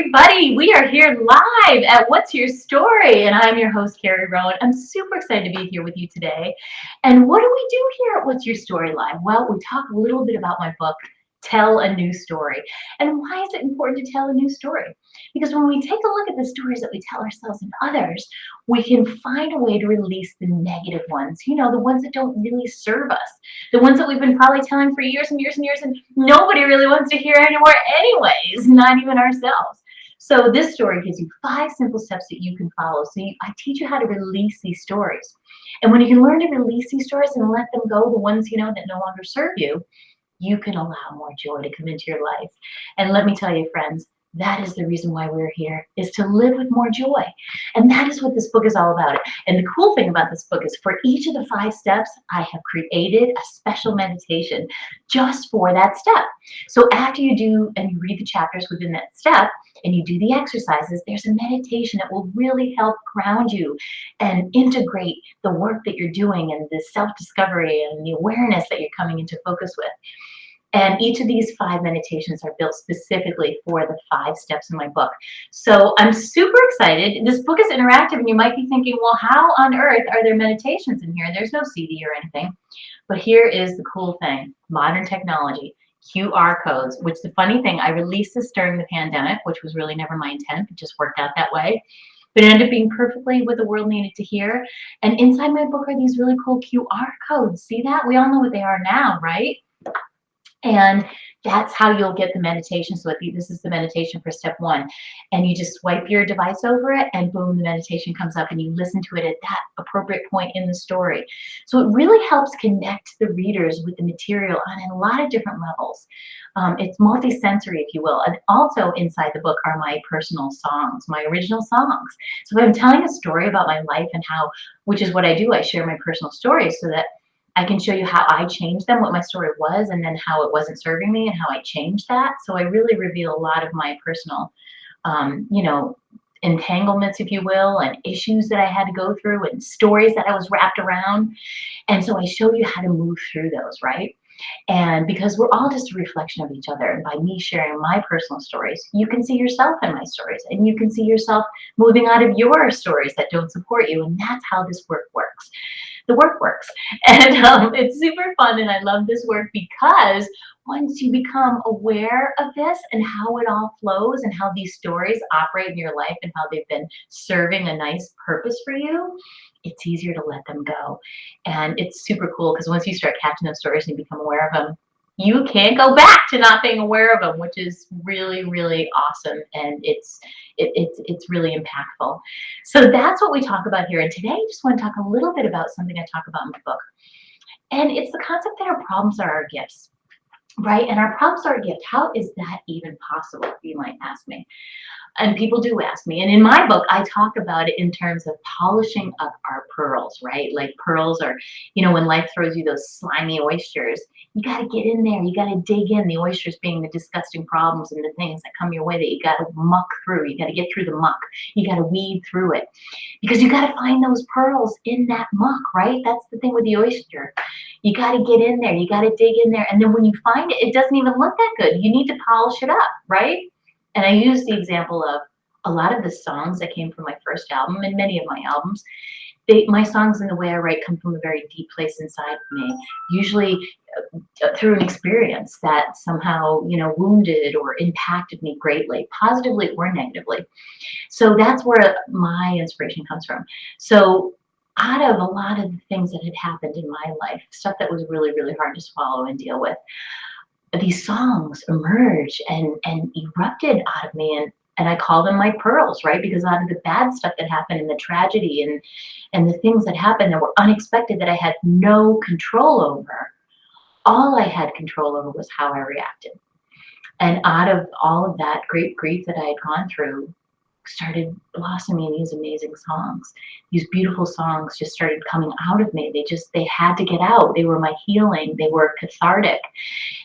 everybody. We are here live at What's Your Story? And I'm your host, Carrie Rowan. I'm super excited to be here with you today. And what do we do here at What's Your Story Live? Well, we talk a little bit about my book, Tell a New Story. And why is it important to tell a new story? Because when we take a look at the stories that we tell ourselves and others, we can find a way to release the negative ones, the ones that don't really serve us, the ones that we've been probably telling for years and years and years, and nobody really wants to hear anymore anyways, not even ourselves. So this story gives you 5 simple steps that you can follow. I teach you how to release these stories. And when you can learn to release these stories and let them go, the ones that no longer serve you, you can allow more joy to come into your life. And let me tell you, friends, that is the reason why we're here, is to live with more joy. And that is what this book is all about. And the cool thing about this book is for each of the 5 steps, I have created a special meditation just for that step. So after you do and you read the chapters within that step and you do the exercises, there's a meditation that will really help ground you and integrate the work that you're doing and the self-discovery and the awareness that you're coming into focus with. And each of these 5 meditations are built specifically for the 5 steps in my book. So I'm super excited. This book is interactive, and you might be thinking, well, how on earth are there meditations in here? There's no CD or anything. But here is the cool thing, modern technology, QR codes, which the funny thing, I released this during the pandemic, which was really never my intent. It just worked out that way. But it ended up being perfectly what the world needed to hear. And inside my book are these really cool QR codes. See that? We all know what they are now, right? And that's how you'll get the meditation. So this is the meditation for step 1. And you just swipe your device over it and boom, the meditation comes up and you listen to it at that appropriate point in the story. So it really helps connect the readers with the material on a lot of different levels. It's multi-sensory, if you will. And also inside the book are my personal songs, my original songs. So if I'm telling a story about my life and which is what I do, I share my personal stories so that I can show you how I changed them, what my story was, and then how it wasn't serving me and how I changed that. So I really reveal a lot of my personal, entanglements, if you will, and issues that I had to go through and stories that I was wrapped around. And so I show you how to move through those, right? And because we're all just a reflection of each other, and by me sharing my personal stories, you can see yourself in my stories, and you can see yourself moving out of your stories that don't support you. And that's how this work works. The work works. And it's super fun, and I love this work because once you become aware of this and how it all flows and how these stories operate in your life and how they've been serving a nice purpose for you, it's easier to let them go. And it's super cool because once you start catching those stories and you become aware of them, you can't go back to not being aware of them, which is really, really awesome. And it's really impactful. So that's what we talk about here. And today I just want to talk a little bit about something I talk about in my book. And it's the concept that our problems are our gifts, right? And our problems are a gift. How is that even possible, you might ask me? And people do ask me. And in my book, I talk about it in terms of polishing up our pearls, right? Like pearls are, when life throws you those slimy oysters, you got to get in there. You got to dig in, the oysters being the disgusting problems and the things that come your way that you got to muck through. You got to get through the muck. You got to weed through it because you got to find those pearls in that muck, right? That's the thing with the oyster. You got to get in there. You got to dig in there. And then when you find it, it doesn't even look that good. You need to polish it up, right? And I use the example of a lot of the songs that came from my first album and many of my albums. My songs and the way I write come from a very deep place inside of me, usually through an experience that somehow, wounded or impacted me greatly, positively or negatively. So that's where my inspiration comes from. So out of a lot of the things that had happened in my life, stuff that was really, really hard to swallow and deal with, these songs emerged and erupted out of me, and I call them my pearls, right? Because out of the bad stuff that happened and the tragedy and the things that happened that were unexpected that I had no control over, all I had control over was how I reacted. And out of all of that great grief that I had gone through, started blossoming these amazing songs. These beautiful songs just started coming out of me. They had to get out. They were my healing. They were cathartic.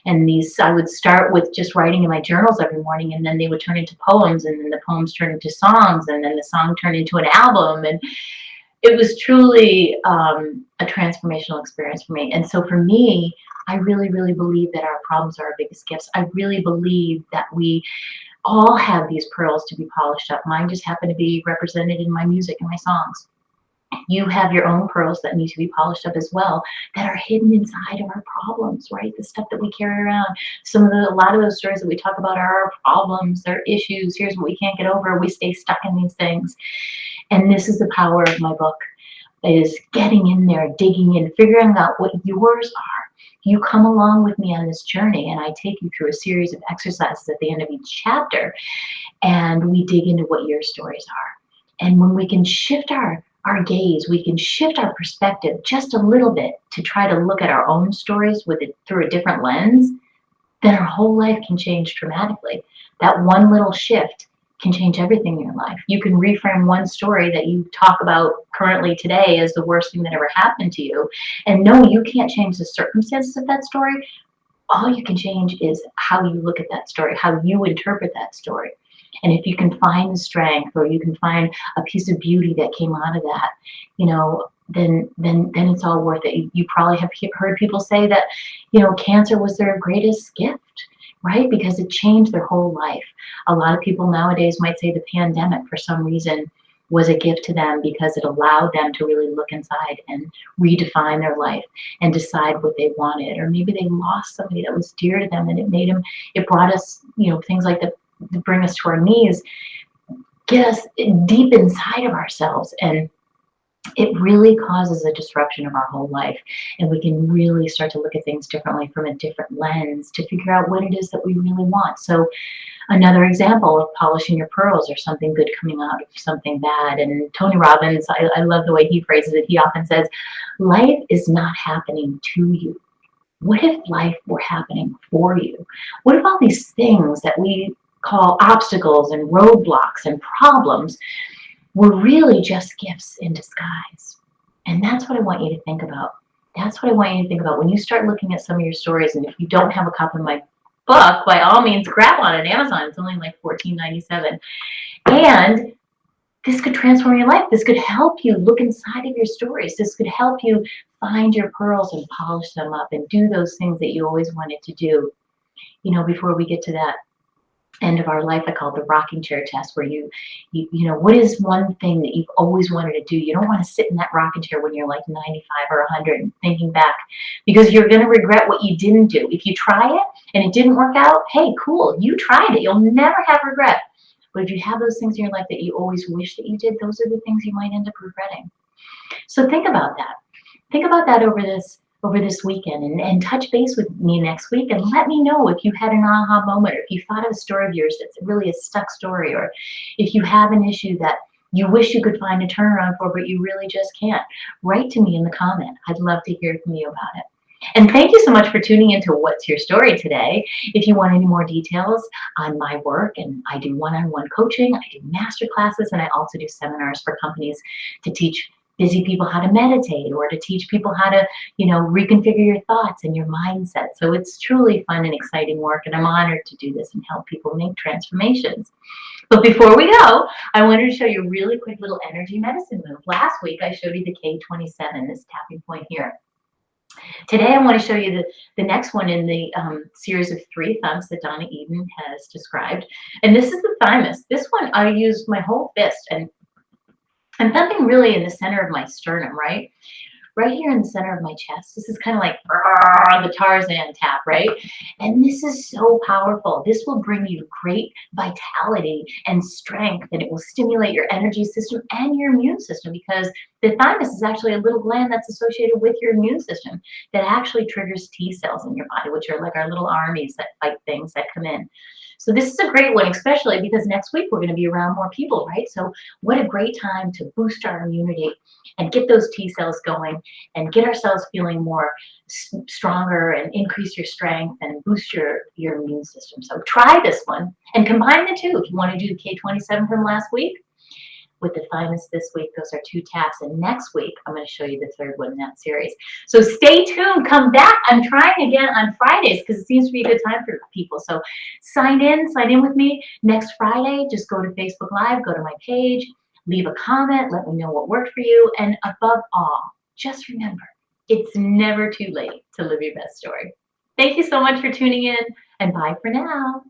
And I would start with just writing in my journals every morning, and then they would turn into poems, and then the poems turned into songs, and then the song turned into an album. And it was truly a transformational experience for me. And so for me, I really, really believe that our problems are our biggest gifts. I really believe that we all have these pearls to be polished up. Mine just happen to be represented in my music and my songs. You have your own pearls that need to be polished up as well, that are hidden inside of our problems, right? The stuff that we carry around. A lot of those stories that we talk about are our problems, they're issues. Here's what we can't get over. We stay stuck in these things. And this is the power of my book, is getting in there, digging in, figuring out what yours are. You come along with me on this journey, and I take you through a series of exercises at the end of each chapter, and we dig into what your stories are. And when we can shift our gaze, we can shift our perspective just a little bit to try to look at our own stories with it through a different lens, then our whole life can change dramatically. That one little shift can change everything in your life. You can reframe one story that you talk about currently today as the worst thing that ever happened to you. And no, you can't change the circumstances of that story. All you can change is how you look at that story, how you interpret that story. And if you can find the strength, or you can find a piece of beauty that came out of that, then it's all worth it. You probably have heard people say that, cancer was their greatest gift, right? Because it changed their whole life. A lot of people nowadays might say the pandemic, for some reason, was a gift to them because it allowed them to really look inside and redefine their life and decide what they wanted. Or maybe they lost somebody that was dear to them, and it brought us, things like that bring us to our knees, get us deep inside of ourselves, and it really causes a disruption of our whole life. And we can really start to look at things differently, from a different lens, to figure out what it is that we really want. So another example of polishing your pearls, or something good coming out of something bad. And Tony Robbins, I love the way he phrases it. He often says, life is not happening to you. What if life were happening for you? What if all these things that we call obstacles and roadblocks and problems were really just gifts in disguise? And that's what I want you to think about. That's what I want you to think about when you start looking at some of your stories. And if you don't have a copy of my book, by all means, grab one on Amazon. It's only like $14.97. And this could transform your life. This could help you look inside of your stories. This could help you find your pearls and polish them up and do those things that you always wanted to do. Before we get to that end of our life, I call it the rocking chair test, where what is one thing that you've always wanted to do? You don't want to sit in that rocking chair when you're like 95 or 100 and thinking back, because you're going to regret what you didn't do. If you try it and it didn't work out, hey, cool, you tried it. You'll never have regret. But if you have those things in your life that you always wish that you did, those are the things you might end up regretting. So think about that. Think about that over this weekend, and touch base with me next week, and let me know if you had an aha moment, or if you thought of a story of yours that's really a stuck story, or if you have an issue that you wish you could find a turnaround for, but you really just can't. Write to me in the comment. I'd love to hear from you about it. And thank you so much for tuning into What's Your Story today. If you want any more details on my work, and I do one-on-one coaching, I do master classes, and I also do seminars for companies to teach busy people how to meditate, or to teach people how to, reconfigure your thoughts and your mindset. So it's truly fun and exciting work, and I'm honored to do this and help people make transformations. But before we go, I wanted to show you a really quick little energy medicine move. Last week, I showed you the K27, this tapping point here. Today, I want to show you the next one in the series of 3 thumbs that Donna Eden has described. And this is the thymus. This one, I use my whole fist, and I'm thumping really in the center of my sternum, right? Right here in the center of my chest. This is kind of like the Tarzan tap, right? And this is so powerful. This will bring you great vitality and strength, and it will stimulate your energy system and your immune system, because the thymus is actually a little gland that's associated with your immune system that actually triggers T cells in your body, which are like our little armies that fight things that come in. So this is a great one, especially because next week we're going to be around more people, right? So what a great time to boost our immunity and get those T cells going and get ourselves feeling more stronger, and increase your strength and boost your immune system. So try this one and combine the two. If you want to do the K27 from last week with the thymus this week, those are 2 taps. And next week, I'm going to show you the 3rd one in that series. So stay tuned. Come back. I'm trying again on Fridays because it seems to be a good time for people. So sign in with me next Friday. Just go to Facebook Live, go to my page, leave a comment, let me know what worked for you. And above all, just remember, it's never too late to live your best story. Thank you so much for tuning in, and bye for now.